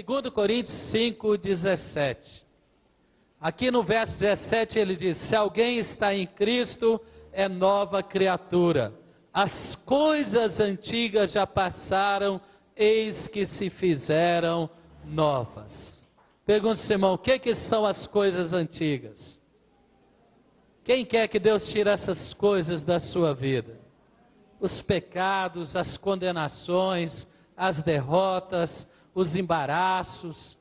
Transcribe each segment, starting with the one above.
2 Coríntios 5:17. Aqui no verso 17 ele diz: se alguém está em Cristo, é nova criatura. As coisas antigas já passaram, eis que se fizeram novas. Pergunta, irmão, o que são as coisas antigas? Quem quer que Deus tire essas coisas da sua vida? Os pecados, as condenações, as derrotas, os embaraços,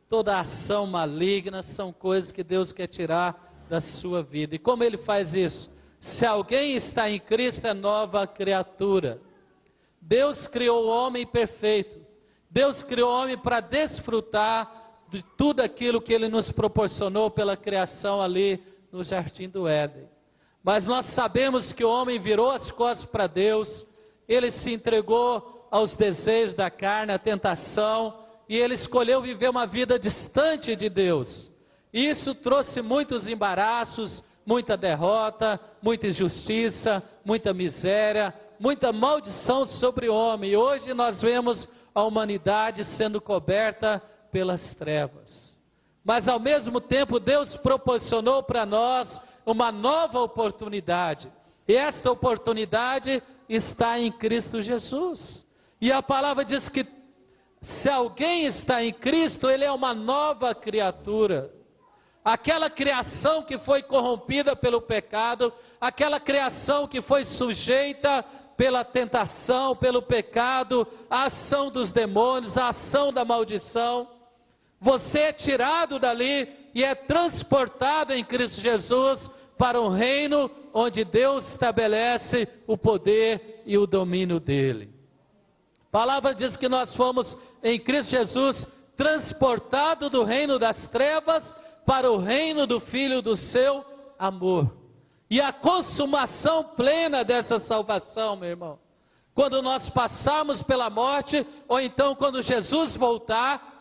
toda a ação maligna são coisas que Deus quer tirar da sua vida. E como Ele faz isso? Se alguém está em Cristo, é nova criatura. Deus criou o homem perfeito. Deus criou o homem para desfrutar de tudo aquilo que Ele nos proporcionou pela criação ali no Jardim do Éden. Mas nós sabemos que o homem virou as costas para Deus, ele se entregou aos desejos da carne, à tentação, e ele escolheu viver uma vida distante de Deus. E isso trouxe muitos embaraços, muita derrota, muita injustiça, muita miséria, muita maldição sobre o homem. E hoje nós vemos a humanidade sendo coberta pelas trevas. Mas ao mesmo tempo Deus proporcionou para nós uma nova oportunidade. E esta oportunidade está em Cristo Jesus. E a palavra diz que se alguém está em Cristo, ele é uma nova criatura. Aquela criação que foi corrompida pelo pecado, aquela criação que foi sujeita pela tentação, pelo pecado, a ação dos demônios, a ação da maldição. Você é tirado dali e é transportado em Cristo Jesus para um reino onde Deus estabelece o poder e o domínio dele. A palavra diz que nós fomos em Cristo Jesus transportados do reino das trevas para o reino do Filho do seu amor. E a consumação plena dessa salvação, meu irmão, quando nós passarmos pela morte, ou então quando Jesus voltar,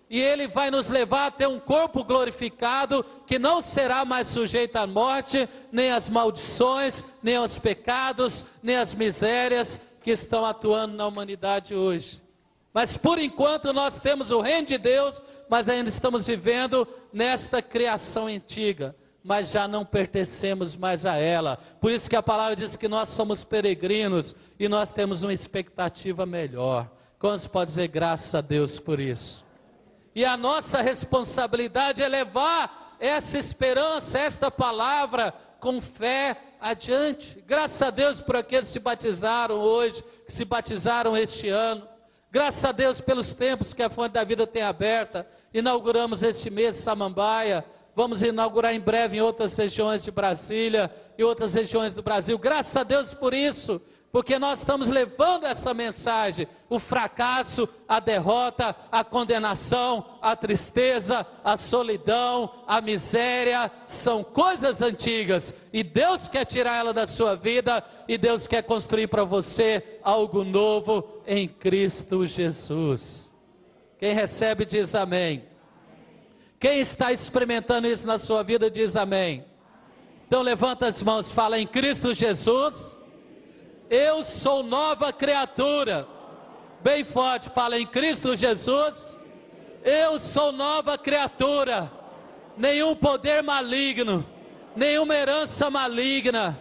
e Ele vai nos levar a ter um corpo glorificado, que não será mais sujeito à morte, nem às maldições, nem aos pecados, nem às misérias que estão atuando na humanidade hoje. Mas por enquanto nós temos o reino de Deus, mas ainda estamos vivendo nesta criação antiga, mas já não pertencemos mais a ela. Por isso que a palavra diz que nós somos peregrinos e nós temos uma expectativa melhor. Quantos podem dizer graças a Deus por isso? E a nossa responsabilidade é levar essa esperança, esta palavra com fé adiante. Graças a Deus por aqueles que se batizaram hoje, que se batizaram este ano. Graças a Deus pelos tempos que a Fonte da Vida tem aberta. Inauguramos este mês Samambaia. Vamos inaugurar em breve em outras regiões de Brasília e outras regiões do Brasil. Graças a Deus por isso, porque nós estamos levando essa mensagem. O fracasso, a derrota, a condenação, a tristeza, a solidão, a miséria, são coisas antigas. E Deus quer tirar ela da sua vida, e Deus quer construir para você algo novo em Cristo Jesus. Quem recebe diz amém. Quem está experimentando isso na sua vida diz amém. Então levanta as mãos, fala: em Cristo Jesus, eu sou nova criatura. Bem forte, fala: em Cristo Jesus, eu sou nova criatura. Nenhum poder maligno, nenhuma herança maligna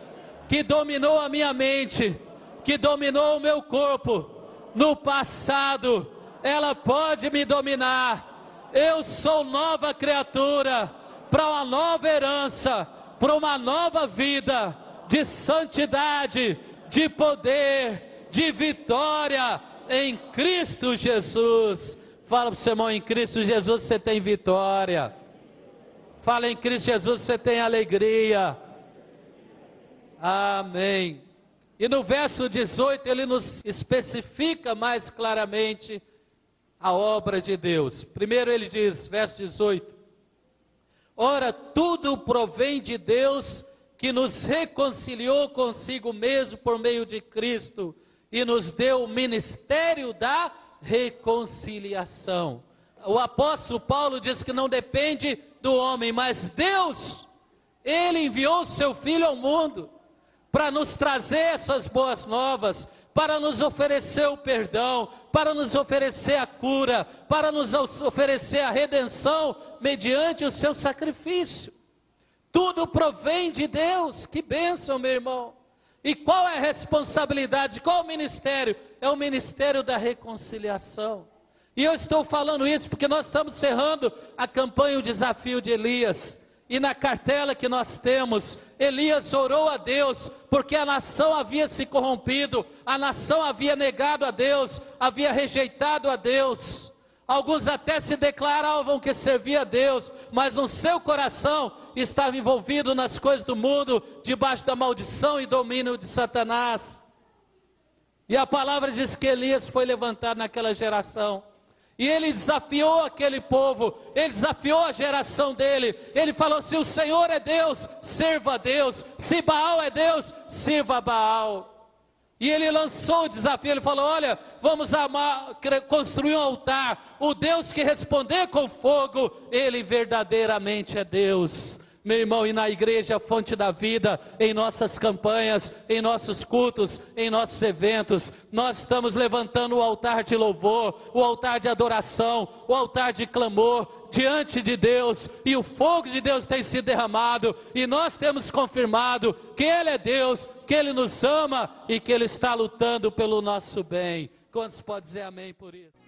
que dominou a minha mente, que dominou o meu corpo no passado, ela pode me dominar. Eu sou nova criatura para uma nova herança, para uma nova vida de santidade, de poder, de vitória em Cristo Jesus. Fala para o seu irmão: em Cristo Jesus você tem vitória. Fala: em Cristo Jesus você tem alegria. Amém. E no verso 18 ele nos especifica mais claramente a obra de Deus. Primeiro ele diz, verso 18: ora, tudo provém de Deus, que nos reconciliou consigo mesmo por meio de Cristo e nos deu o ministério da reconciliação. O apóstolo Paulo diz que não depende do homem, mas Deus, Ele enviou o seu Filho ao mundo para nos trazer essas boas novas, para nos oferecer o perdão, para nos oferecer a cura, para nos oferecer a redenção mediante o seu sacrifício. Tudo provém de Deus. Que bênção, meu irmão. E qual é a responsabilidade? Qual é o ministério? É o ministério da reconciliação. E eu estou falando isso porque nós estamos encerrando a campanha O Desafio de Elias. E na cartela que nós temos, Elias orou a Deus, porque a nação havia se corrompido, a nação havia negado a Deus, havia rejeitado a Deus. Alguns até se declaravam que servia a Deus, mas no seu coração estava envolvido nas coisas do mundo, debaixo da maldição e domínio de Satanás. E a palavra diz que Elias foi levantado naquela geração. E ele desafiou aquele povo, ele desafiou a geração dele. Ele falou: se o Senhor é Deus, sirva a Deus. Se Baal é Deus, sirva a Baal. E ele lançou o desafio, ele falou: olha, vamos construir um altar. O Deus que responder com fogo, ele verdadeiramente é Deus. Meu irmão, e na igreja Fonte da Vida, em nossas campanhas, em nossos cultos, em nossos eventos, nós estamos levantando o altar de louvor, o altar de adoração, o altar de clamor diante de Deus, e o fogo de Deus tem sido derramado, e nós temos confirmado que Ele é Deus, que Ele nos ama e que Ele está lutando pelo nosso bem. Quantos podem dizer amém por isso?